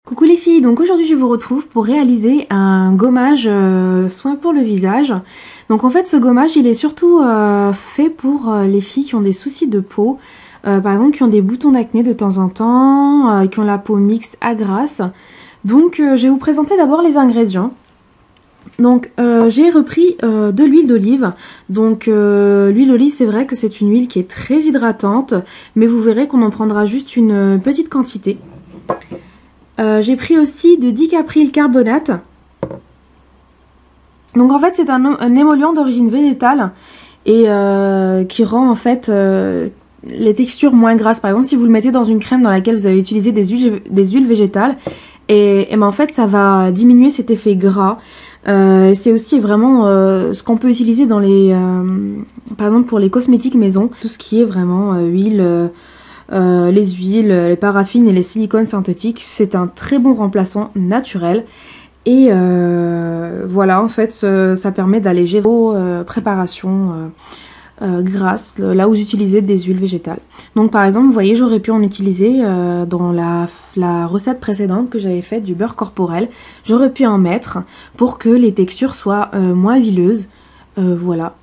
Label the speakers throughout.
Speaker 1: Coucou les filles, donc aujourd'hui je vous retrouve pour réaliser un gommage soin pour le visage. Donc en fait ce gommage il est surtout fait pour les filles qui ont des soucis de peau, par exemple qui ont des boutons d'acné de temps en temps, qui ont la peau mixte à grasse. Donc je vais vous présenter d'abord les ingrédients. Donc j'ai repris de l'huile d'olive. Donc l'huile d'olive c'est vrai que c'est une huile qui est très hydratante, mais vous verrez qu'on en prendra juste une petite quantité. J'ai pris aussi de dicapril carbonate. Donc en fait c'est un émollient d'origine végétale et qui rend en fait les textures moins grasses. Par exemple si vous le mettez dans une crème dans laquelle vous avez utilisé des huiles végétales, et ben en fait ça va diminuer cet effet gras. C'est aussi vraiment ce qu'on peut utiliser dans les par exemple pour les cosmétiques maison, tout ce qui est vraiment huile. Les huiles, les paraffines et les silicones synthétiques, c'est un très bon remplaçant naturel. Et voilà, en fait, ça permet d'alléger vos préparations grasses, là où vous utilisez des huiles végétales. Donc par exemple, vous voyez, j'aurais pu en utiliser dans la recette précédente que j'avais faite du beurre corporel. J'aurais pu en mettre pour que les textures soient moins huileuses. Voilà.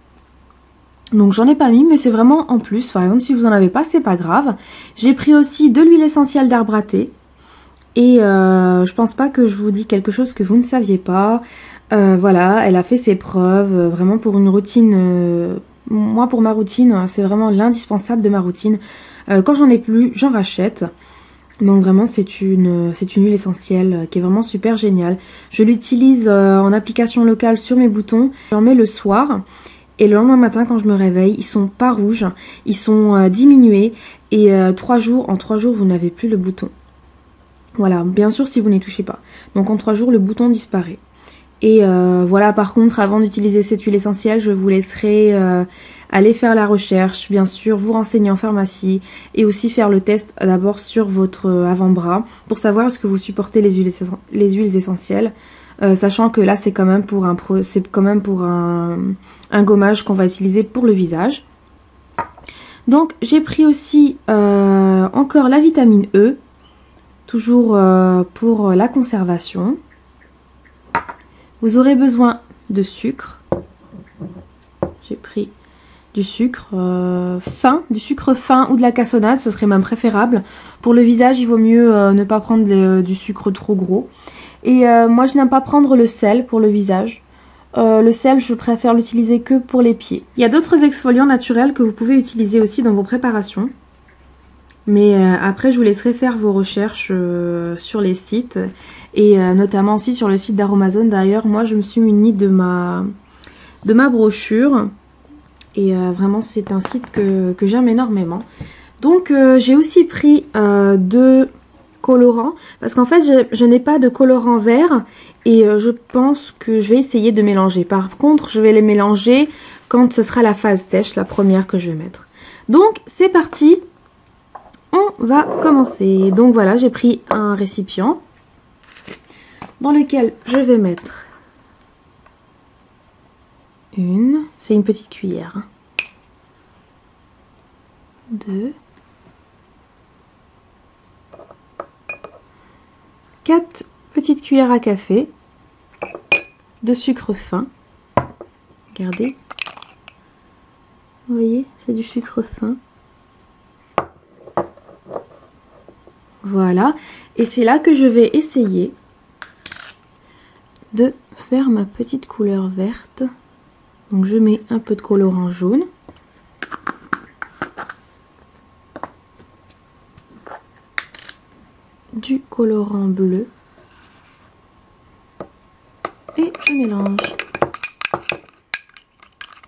Speaker 1: Donc j'en ai pas mis, mais c'est vraiment en plus. Par exemple si vous en avez pas, c'est pas grave. J'ai pris aussi de l'huile essentielle d'arbre à thé. Et je pense pas que je vous dis quelque chose que vous ne saviez pas. Voilà, elle a fait ses preuves. Vraiment pour une routine, moi pour ma routine, c'est vraiment l'indispensable de ma routine. Quand j'en ai plus, j'en rachète. Donc vraiment c'est une huile essentielle qui est vraiment super géniale. Je l'utilise en application locale sur mes boutons. J'en mets le soir. Et le lendemain matin quand je me réveille, ils sont pas rouges, ils sont diminués. Et en 3 jours, vous n'avez plus le bouton. Voilà, bien sûr si vous n'y touchez pas. Donc en 3 jours, le bouton disparaît. Et voilà, par contre, avant d'utiliser cette huile essentielle, je vous laisserai aller faire la recherche, bien sûr, vous renseigner en pharmacie. Et aussi faire le test d'abord sur votre avant-bras pour savoir est-ce que vous supportez les huiles essentielles. Sachant que là c'est quand même pour un gommage qu'on va utiliser pour le visage. Donc j'ai pris aussi encore la vitamine E, toujours pour la conservation. Vous aurez besoin de sucre. J'ai pris du sucre fin ou de la cassonade, ce serait même préférable. Pour le visage il vaut mieux ne pas prendre du sucre trop gros. Et moi je n'aime pas prendre le sel pour le visage. Le sel je préfère l'utiliser que pour les pieds. Il y a d'autres exfoliants naturels que vous pouvez utiliser aussi dans vos préparations. Mais après je vous laisserai faire vos recherches sur les sites. Et notamment aussi sur le site d'Aromazone. D'ailleurs moi je me suis munie de ma brochure. Et vraiment c'est un site que j'aime énormément. Donc j'ai aussi pris deux colorant parce qu'en fait je n'ai pas de colorant vert et je pense que je vais essayer de mélanger. Par contre je vais les mélanger quand ce sera la phase sèche, la première que je vais mettre. Donc c'est parti, on va commencer. Donc voilà, j'ai pris un récipient dans lequel je vais mettre c'est une petite cuillère, 2, 4 petites cuillères à café de sucre fin. Regardez, vous voyez, c'est du sucre fin. Voilà, et c'est là que je vais essayer de faire ma petite couleur verte. Donc je mets un peu de colorant jaune. Du colorant bleu. Et je mélange.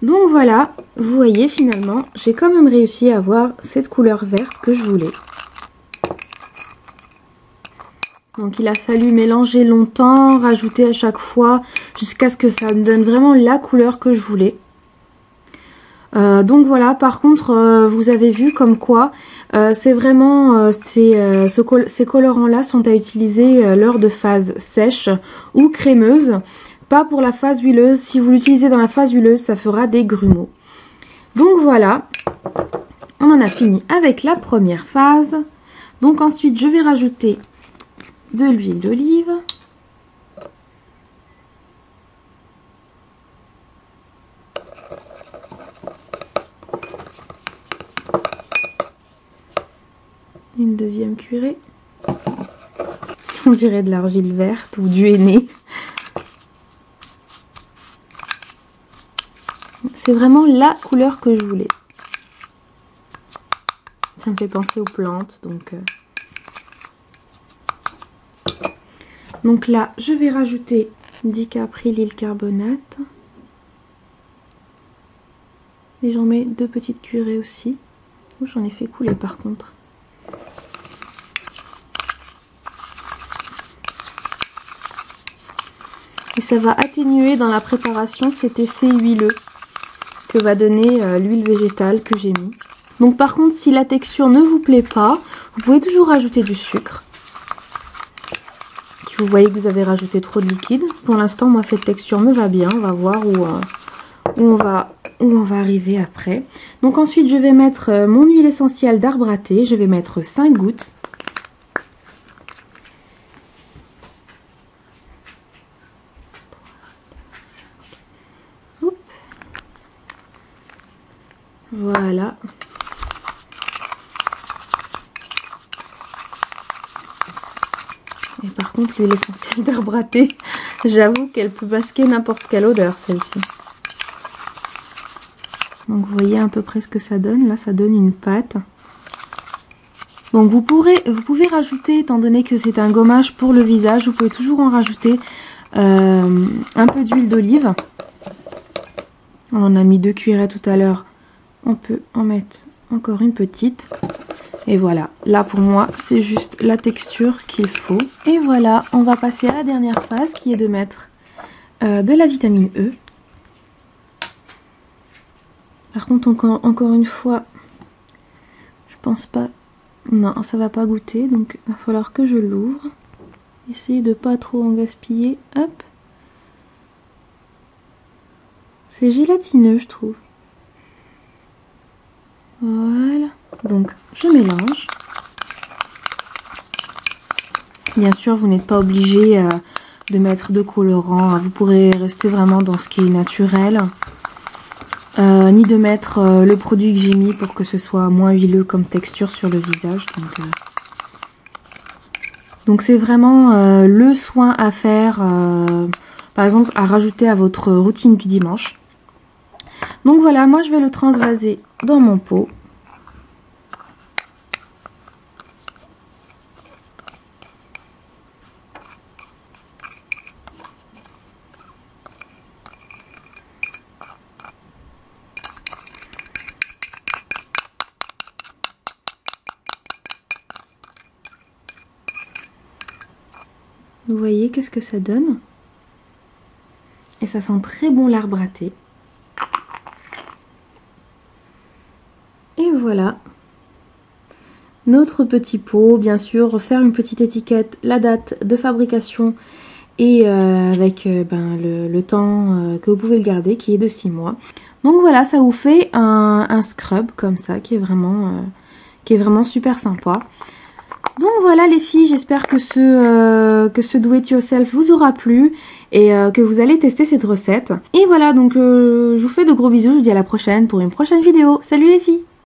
Speaker 1: Donc voilà, vous voyez finalement, j'ai quand même réussi à avoir cette couleur verte que je voulais. Donc il a fallu mélanger longtemps, rajouter à chaque fois, jusqu'à ce que ça me donne vraiment la couleur que je voulais. Donc voilà, par contre, vous avez vu comme quoi, c'est vraiment, ces colorants-là sont à utiliser lors de phase sèche ou crémeuse. Pas pour la phase huileuse. Si vous l'utilisez dans la phase huileuse, ça fera des grumeaux. Donc voilà, on en a fini avec la première phase. Donc ensuite, je vais rajouter de l'huile d'olive. Une deuxième cuillerée. On dirait de l'argile verte ou du henné. C'est vraiment la couleur que je voulais. Ça me fait penser aux plantes, donc là, je vais rajouter dicaprylyl carbonate. Et j'en mets 2 petites cuillerées aussi. Oh, j'en ai fait couler par contre. Et ça va atténuer dans la préparation cet effet huileux que va donner l'huile végétale que j'ai mis. Donc par contre, si la texture ne vous plaît pas, vous pouvez toujours rajouter du sucre. Si vous voyez que vous avez rajouté trop de liquide. Pour l'instant, moi, cette texture me va bien. On va voir où on va arriver après. Donc ensuite, je vais mettre mon huile essentielle d'arbre à thé. Je vais mettre 5 gouttes. Hop. Voilà. Et par contre, l'huile essentielle d'arbre à thé, j'avoue qu'elle peut masquer n'importe quelle odeur, celle-ci. Donc vous voyez à peu près ce que ça donne. Là, ça donne une pâte. Donc vous pouvez rajouter, étant donné que c'est un gommage pour le visage, vous pouvez toujours en rajouter un peu d'huile d'olive. On en a mis 2 cuillerées tout à l'heure. On peut en mettre encore une petite. Et voilà, là pour moi, c'est juste la texture qu'il faut. Et voilà, on va passer à la dernière phase qui est de mettre de la vitamine E. Par contre, encore une fois, je pense pas... Non, ça va pas goûter, donc il va falloir que je l'ouvre. Essayez de pas trop en gaspiller. Hop. C'est gélatineux, je trouve. Voilà. Donc, je mélange. Bien sûr, vous n'êtes pas obligé de mettre de colorant. Vous pourrez rester vraiment dans ce qui est naturel. Ni de mettre le produit que j'ai mis pour que ce soit moins huileux comme texture sur le visage. Donc c'est vraiment le soin à faire, par exemple, à rajouter à votre routine du dimanche. Donc voilà, moi je vais le transvaser dans mon pot. Vous voyez qu'est-ce que ça donne? Et ça sent très bon l'arbre à thé. Et voilà. Notre petit pot, bien sûr, refaire une petite étiquette, la date de fabrication et avec le temps que vous pouvez le garder, qui est de 6 mois. Donc voilà, ça vous fait un scrub comme ça, qui est vraiment super sympa. Donc voilà les filles, j'espère que ce do it yourself vous aura plu et que vous allez tester cette recette. Et voilà, donc je vous fais de gros bisous, je vous dis à la prochaine pour une prochaine vidéo. Salut les filles!